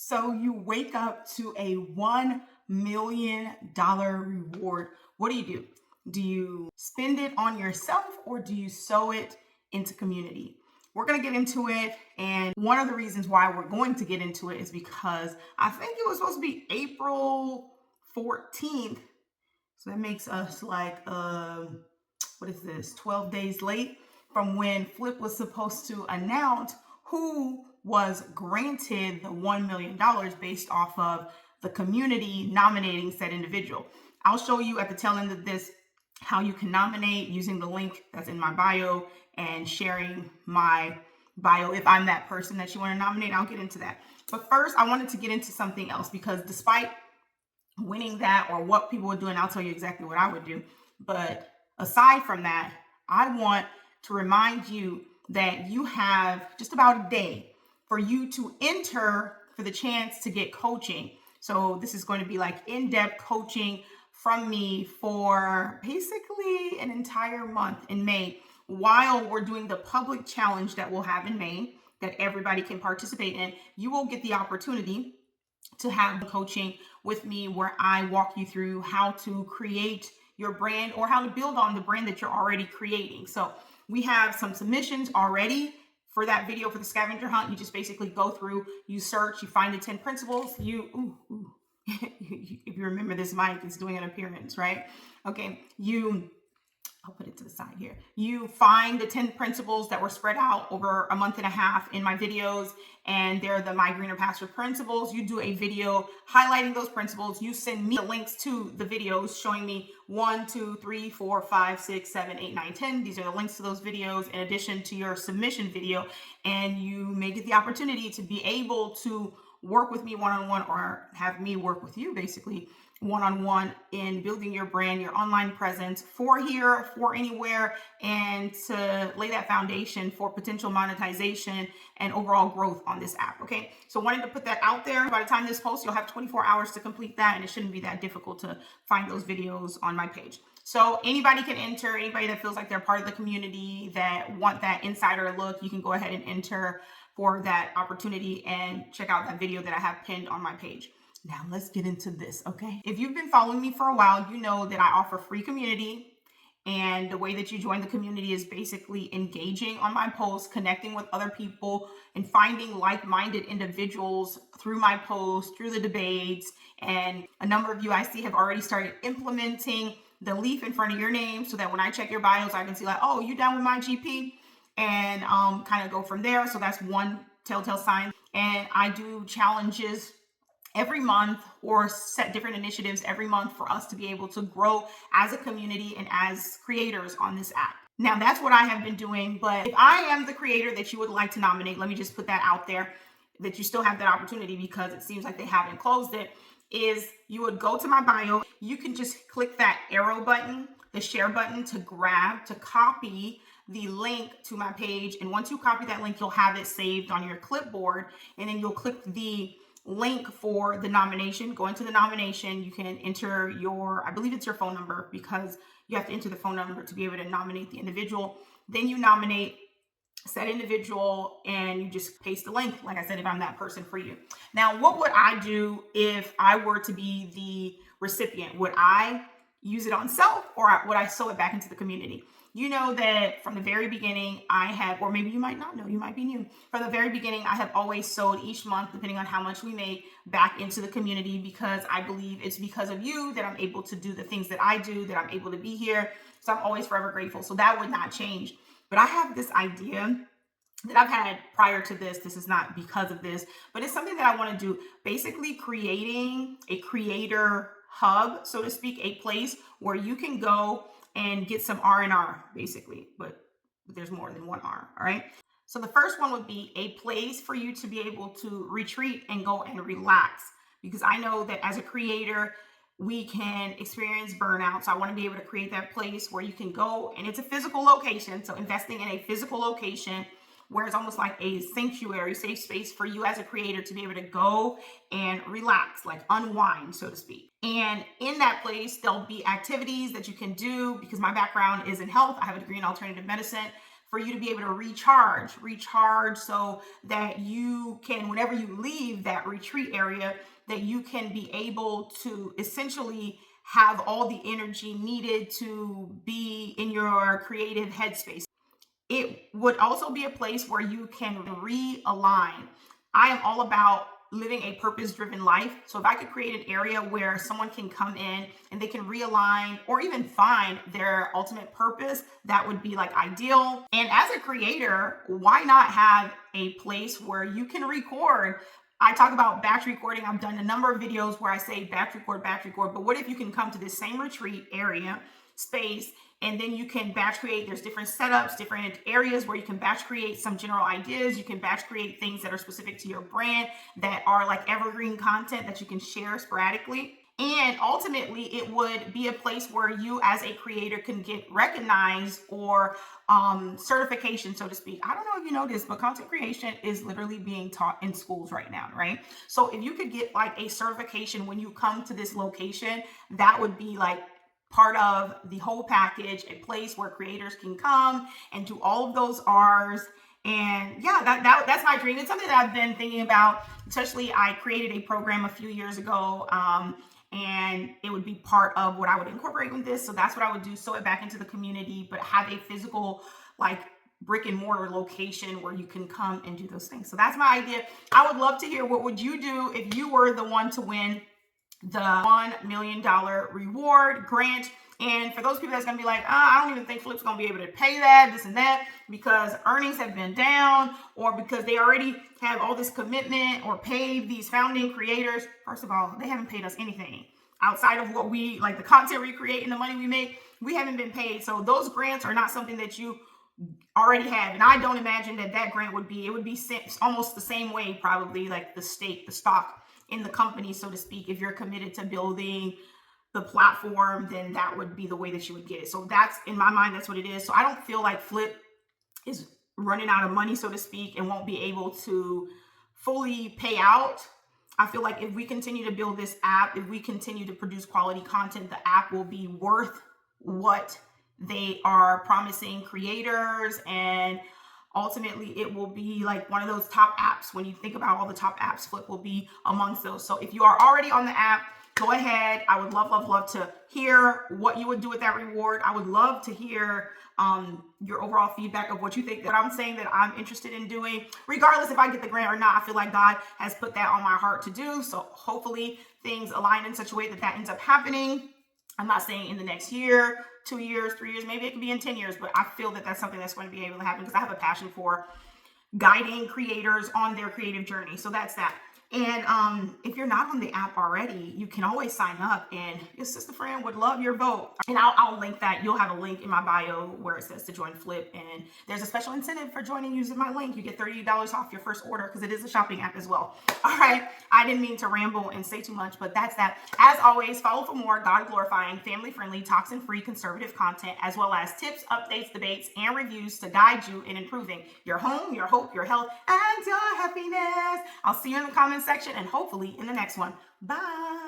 So you wake up to a $1 million reward. What do? Do you spend it on yourself or do you sow it into community? We're going to get into it. And one of the reasons why we're going to get into it is because I think it was supposed to be April 14th. So that makes us like, what is this, 12 days late from when Flip was supposed to announce who was granted the $1 million based off of the community nominating said individual. I'll show you at the tail end of this how you can nominate using the link that's in my bio and sharing my bio. If I'm that person that you want to nominate, I'll get into that. But first, I wanted to get into something else because despite winning that or what people would do, and I'll tell you exactly what I would do. But aside from that, I want to remind you that you have just about a day for you to enter for the chance to get coaching. So this is going to be like in-depth coaching from me for basically an entire month in May while we're doing the public challenge that we'll have in May that everybody can participate in. You will get the opportunity to have coaching with me where I walk you through how to create your brand or how to build on the brand that you're already creating. So we have some submissions already for that video for the scavenger hunt. You just basically go through, you search, you find the 10 principles. If you remember, this mic is doing an appearance, right? Okay, I'll put it to the side here. You find the 10 principles that were spread out over a month and a half in my videos, and they're the My Greener Pasture principles. You do a video highlighting those principles. You send me the links to the videos showing me 1, 2, 3, 4, 5, 6, 7, 8, 9, 10. These are the links to those videos in addition to your submission video, and you may get the opportunity to be able to work with me one-on-one or have me work with you basically one-on-one in building your brand, your online presence for here, for anywhere, and to lay that foundation for potential monetization and overall growth on this app. Okay, so wanted to put that out there. By the time this posts, you'll have 24 hours to complete that, and it shouldn't be that difficult to find those videos on my page. So anybody can enter. Anybody that feels like they're part of the community that want that insider look, you can go ahead and enter for that opportunity and check out that video that I have pinned on my page. Now let's get into this, okay? If you've been following me for a while, you know that I offer free community, and the way that you join the community is basically engaging on my posts, connecting with other people, and finding like-minded individuals through my posts, through the debates. And a number of you I see have already started implementing the leaf in front of your name so that when I check your bios, I can see like, oh, you down with my GP? And kind of go from there. So that's one telltale sign. And I do challenges every month or set different initiatives every month for us to be able to grow as a community and as creators on this app. Now that's what I have been doing, but if I am the creator that you would like to nominate, let me just put that out there, that you still have that opportunity because it seems like they haven't closed it, is you would go to my bio. You can just click that arrow button, the share button, to copy the link to my page. And once you copy that link, you'll have it saved on your clipboard, and then you'll click the link for the nomination. Go into the nomination. You can enter I believe it's your phone number, because you have to enter the phone number to be able to nominate the individual. Then you nominate said individual and you just paste the link. Like I said, if I'm that person for you. Now, what would I do if I were to be the recipient? Would I use it on self, or would I sow it back into the community? You know that from the very beginning I have, or maybe you might not know, you might be new. From the very beginning, I have always sowed each month, depending on how much we make, back into the community, because I believe it's because of you that I'm able to do the things that I do, that I'm able to be here. So I'm always forever grateful. So that would not change. But I have this idea that I've had prior to this. This is not because of this, but it's something that I want to do. Basically creating a creator hub, so to speak, a place where you can go and get some R&R, basically, but there's more than one R, all right? So the first one would be a place for you to be able to retreat and go and relax, because I know that as a creator, we can experience burnout. So I want to be able to create that place where you can go, and it's a physical location. So investing in a physical location where it's almost like a sanctuary, safe space for you as a creator to be able to go and relax, like unwind, so to speak. And in that place, there'll be activities that you can do, because my background is in health. I have a degree in alternative medicine. for you to be able to recharge so that you can, whenever you leave that retreat area, that you can be able to essentially have all the energy needed to be in your creative headspace. It would also be a place where you can realign. I am all about living a purpose-driven life. So if I could create an area where someone can come in and they can realign or even find their ultimate purpose, that would be like ideal. And as a creator, why not have a place where you can record? I talk about batch recording. I've done a number of videos where I say batch record, but what if you can come to this same retreat area space and then you can batch create? There's different setups, different areas where you can batch create some general ideas. You can batch create things that are specific to your brand, that are like evergreen content that you can share sporadically. And ultimately, it would be a place where you as a creator can get recognized or certification, so to speak. I don't know if you know this, but content creation is literally being taught in schools right now, right? So if you could get like a certification when you come to this location, that would be like part of the whole package, a place where creators can come and do all of those R's. And yeah, that's my dream. It's something that I've been thinking about. Especially, I created a program a few years ago, and it would be part of what I would incorporate with this. So that's what I would do: sew it back into the community, but have a physical, like, brick and mortar location where you can come and do those things. So that's my idea. I would love to hear, what would you do if you were the one to win the $1 million reward grant? And for those people that's going to be like, I don't even think Flip's going to be able to pay that, this and that, because earnings have been down, or because they already have all this commitment or paid these founding creators. First of all, they haven't paid us anything outside of what we, like the content we create and the money we make. We haven't been paid. So those grants are not something that you already have. And I don't imagine that grant would be, it would be almost the same way, probably like the stock in the company, so to speak. If you're committed to building the platform, then that would be the way that you would get it. So that's, in my mind, that's what it is. So I don't feel like Flip is running out of money, so to speak, and won't be able to fully pay out. I feel like if we continue to build this app, if we continue to produce quality content, the app will be worth what they are promising creators, and ultimately it will be like one of those top apps. When you think about all the top apps, Flip will be amongst those. So if you are already on the app, go ahead. I would love to hear what you would do with that reward. I would love to hear your overall feedback of what you think that I'm saying that I'm interested in doing. Regardless if I get the grant or not, I feel like God has put that on my heart to do. So hopefully things align in such a way that that ends up happening. I'm not saying in the next year, 2 years, 3 years, maybe it could be in 10 years, but I feel that that's something that's going to be able to happen because I have a passion for guiding creators on their creative journey. So that's that. And if you're not on the app already, you can always sign up, and your sister friend would love your vote. And I'll link that. You'll have a link in my bio where it says to join Flip, and there's a special incentive for joining using my link. You get $30 off your first order because it is a shopping app as well. All right, I didn't mean to ramble and say too much, but that's that. As always, follow for more God glorifying, family friendly, toxin free, conservative content, as well as tips, updates, debates, and reviews to guide you in improving your home, your hope, your health, and your happiness. I'll see you in the comments section, and hopefully in the next one. Bye.